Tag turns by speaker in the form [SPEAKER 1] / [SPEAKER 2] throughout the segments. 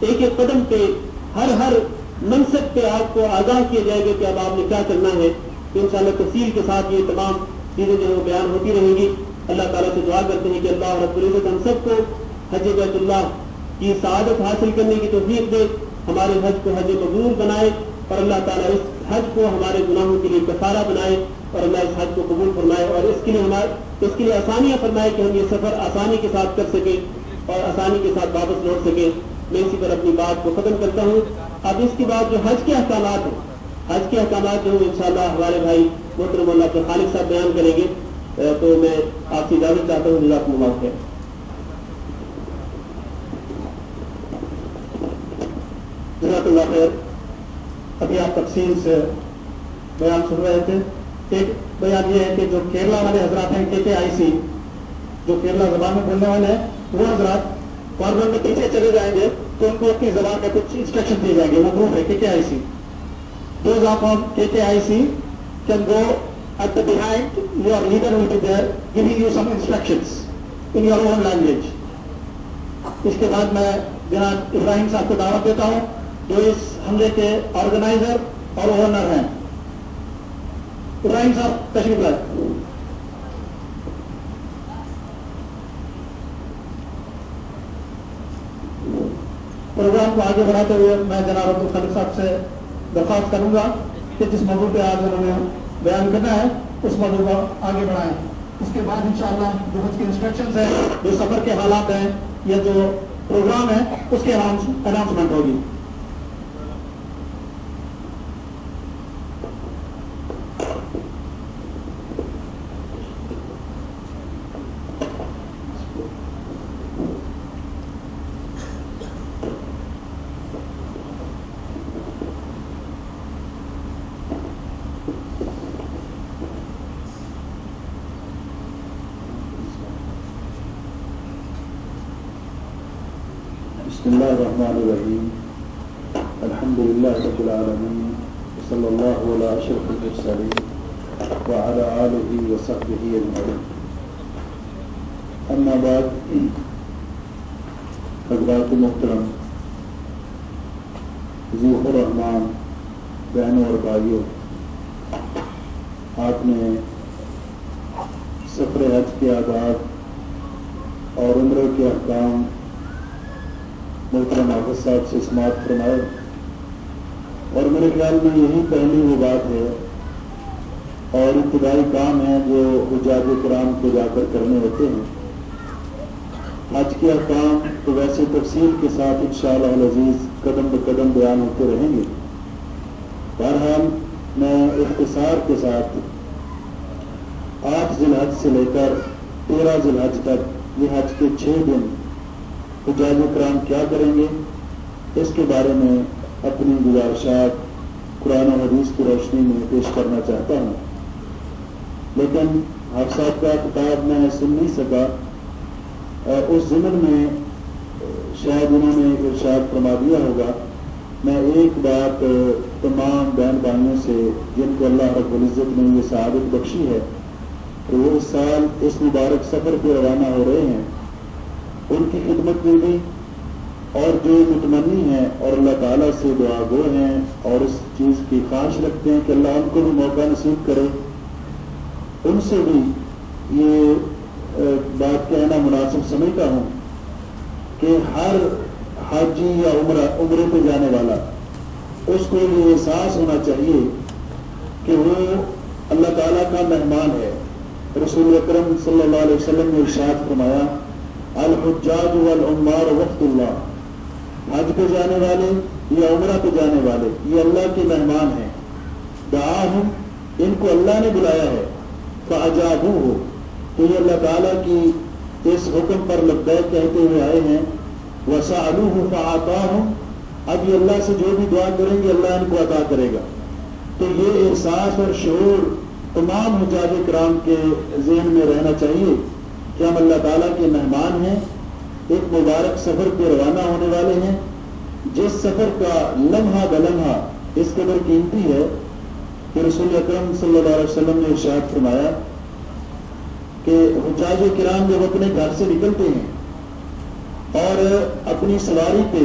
[SPEAKER 1] ایک ایک قدم پہ ہر منصب پہ آپ کو آگاہ کیا جائے گا کہ اب آپ نے کیا کرنا ہے. تو انشاءاللہ تفصیل کے ساتھ یہ تمام چیزیں جو ہے وہ بیان ہوتی رہیں گی. اللہ تعالیٰ سے دعا کرتے ہیں کہ اللہ رب العزت ہم سب کو حج بیت اللہ کی سعادت حاصل کرنے کی توفیق دے, ہمارے حج کو حج مبرور بنائے, اور اللہ تعالیٰ اس حج کو ہمارے گناہوں کے لیے کفارہ بنائے, اور اللہ اس حج کو قبول فرمائے, اور اس کے لیے آسانیاں فرمائے کہ ہم یہ سفر آسانی کے ساتھ کر سکیں اور آسانی کے ساتھ واپس لوٹ سکیں. میں اسی پر اپنی بات کو ختم کرتا ہوں. اب اس کے بعد جو حج کے احکامات ہیں, حج کے احکامات جو ہیں انشاءاللہ ہمارے بھائی محترم اللہ عبد الخالق صاحب بیان کریں گے. تو میں آپ سے اجازت چاہتا ہوں. جزاکم اللہ خیر.
[SPEAKER 2] جزاک اللہ خیر. ابھی آپ تفصیل سے بیان سن رہے تھے. ایک بیان یہ ہے کہ جو کیرلا والے حضرات ہیں KKIC, جو کیرلا زبان میں بولنے والے ہیں, وہ حضرات کارنر میں پیچھے چلے جائیں گے تو ان کو اپنی زبان میں کچھ انسٹرکشن دیے جائیں گے. وہ گروپ ہے KKIC. Those are from KKIC can go at the behind. Your leader will be there giving you some instructions in your own language. اس کے بعد میں جناب ابراہیم صاحب کو دعوت دیتا ہوں جو اس حملے کے آرگنائزر اور اوونر ہیں. ابراہیم صاحب تشریف لائے. پروگرام کو آگے بڑھاتے ہوئے میں جناب عبد الخالق صاحب سے درخواست کروں گا کہ جس موضوع پہ آج انہوں نے بیان کرنا ہے اس موضوع کو آگے بڑھائیں. اس کے بعد انشاءاللہ جو حج کی انسٹرکشنز ہیں, جو سفر کے حالات ہیں, یا جو پروگرام ہے اس کے اناؤنسمنٹ ہوگی.
[SPEAKER 3] بسم اللہ الرحمن الرحیم. الحمد للہ رب العالمین, صلی اللہ علی اشرف المرسلین وعلی آلہ وصحبہ اجمعین. اما بعد, حضرات محترم, ضیوف الرحمان, بہنوں اور بھائیوں, آپ نے سفر حج کے آداب اور عمرے کے احکام محترم حافظ صاحب سے سماعت فرمائے, اور میرے خیال میں یہی پہلی وہ بات ہے اور ابتدائی کام ہے جو حجاج کرام کو جا کر کرنے ہوتے ہیں. حج کے احکام تو ویسے تفصیل کے ساتھ انشاءاللہ العزیز قدم بقدم بیان ہوتے رہیں گے. بہرحال میں اختصار کے ساتھ 8 ذی الحج سے لے کر 13 ذی الحج تک یہ حج کے 6 دن حجاج کرام کیا کریں گے اس کے بارے میں اپنی گزارشات قرآن و حدیث کی روشنی میں پیش کرنا چاہتا ہوں. لیکن آپ صاحب کا خطاب میں سن نہیں سکا. اس ضمن میں شاید انہوں نے ارشاد فرما دیا ہوگا. میں ایک بات تمام بہن بھائیوں سے جن کو اللہ رب العزت نے یہ سعادت بخشی ہے کہ وہ اس سال اس مبارک سفر پہ روانہ ہو رہے ہیں, ان کی خدمت میں بھی, اور جو متمنی ہیں اور اللہ تعالیٰ سے دعا گو ہیں اور اس چیز کی خواہش رکھتے ہیں کہ اللہ ان کو بھی موقع نصیب کرے, ان سے بھی یہ بات کہنا مناسب سمجھتا ہوں کہ ہر حاجی یا عمرے پہ جانے والا اس کو یہ احساس ہونا چاہیے کہ وہ اللہ تعالیٰ کا مہمان ہے. رسول اکرم صلی اللہ علیہ وسلم نے ارشاد فرمایا, الحجاج والعمار وقت اللہ, حج پہ جانے والے یا عمرہ پہ جانے والے یہ اللہ کے مہمان ہیں. دعاہم, ان کو اللہ نے بلایا ہے. فاجابوہ, تو یہ اللہ تعالیٰ کی اس حکم پر لبیک کہتے ہوئے آئے ہیں. وسألوہ فأعطاہم, اب یہ اللہ سے جو بھی دعا کریں گے اللہ ان کو عطا کرے گا. تو یہ احساس اور شعور تمام حجاج کرام کے ذہن میں رہنا چاہیے کہ ہم اللہ تعالیٰ کے مہمان ہیں, ایک مبارک سفر پہ روانہ ہونے والے ہیں, جس سفر کا لمحہ بلمحہ اس قدر قیمتی ہے کہ رسول اکرم صلی اللہ علیہ وسلم نے ارشاد فرمایا کہ حجاج کرام جب اپنے گھر سے نکلتے ہیں اور اپنی سواری پہ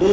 [SPEAKER 3] 2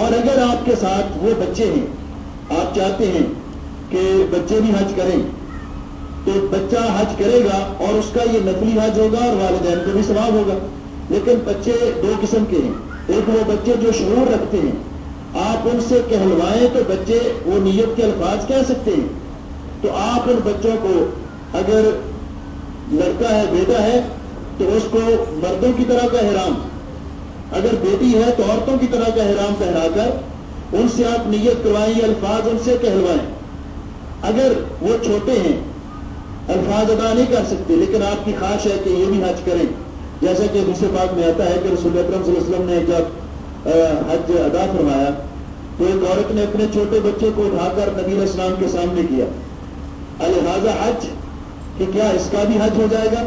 [SPEAKER 3] اور اگر آپ کے ساتھ وہ بچے ہیں، آپ چاہتے ہیں کہ بچے بھی حج کریں، تو بچہ حج کرے گا اور اس کا یہ نفلی حج ہوگا اور والدین کو بھی ثواب ہوگا. لیکن بچے دو قسم کے ہیں. ایک وہ بچے جو شعور رکھتے ہیں، آپ ان سے کہلوائیں تو بچے وہ نیت کے الفاظ کہہ سکتے ہیں. تو آپ ان بچوں کو، اگر لڑکا ہے بیٹا ہے تو اس کو مردوں کی طرح کا احرام، اگر بیٹی ہے تو عورتوں کی طرح کا احرام پہنا کر ان سے آپ نیت کروائیں، یہ الفاظ ان سے کہلوائیں. اگر وہ چھوٹے ہیں، الفاظ ادا نہیں کر سکتے، لیکن آپ کی خواہش ہے کہ یہ بھی حج کریں، جیسا کہ دوسرے پاک میں آتا ہے کہ رسول اکرم صلی اللہ علیہ وسلم نے جب حج ادا فرمایا تو ایک عورت نے اپنے چھوٹے بچے کو اٹھا کر نبی علیہ السلام کے سامنے کیا، الہذا حج، کہ کیا اس کا بھی حج ہو جائے گا؟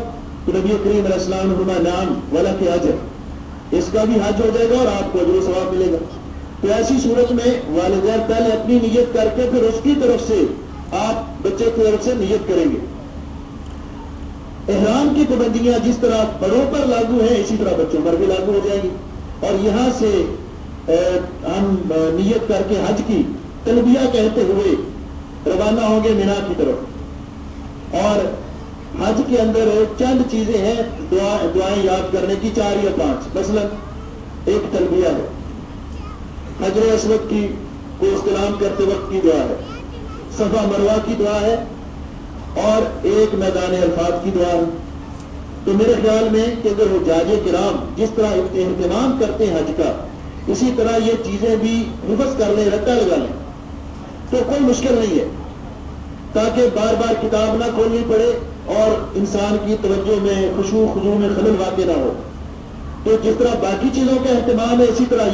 [SPEAKER 3] تو نبی کریم علیہ السلام نے فرمایا نعم ولک اجر، اس کا بھی حج ہو جائے گا اور آپ کو اجر و ثواب ملے گا. تو ایسی صورت میں والدین پہلے اپنی نیت کر کے پھر اس کی طرف سے آپ بچے کی طرف سے نیت کریں گے. احرام کی پابندیاں جس طرح بڑوں پر لاگو ہیں اسی طرح بچوں پر بھی لاگو ہو جائیں گی. اور یہاں سے ہم نیت کر کے حج کی تلبیہ کہتے ہوئے روانہ ہوں گے مینا کی طرف. اور حج کے اندر چند چیزیں ہیں دعائیں یاد کرنے کی، 4 یا 5. مثلا ایک تلبیہ ہے، حجر اسود کی کو استلام کرتے وقت کی دعا ہے، صفا مروہ کی دعا ہے، اور ایک میدان عرفات کی دعا ہے. تو میرے خیال میں کہ اگر وہ حجاج کرام جس طرح اہتمام کرتے ہیں حج کا، اسی طرح یہ چیزیں بھی حفظ کر لیں، رٹا لگا لیں، تو کوئی مشکل نہیں ہے، تاکہ بار بار کتاب نہ کھولنی پڑے اور انسان کی توجہ میں خشوع خضوع میں خلل واقع نہ ہو. تو جس طرح باقی چیزوں کا اہتمام ہے اسی طرح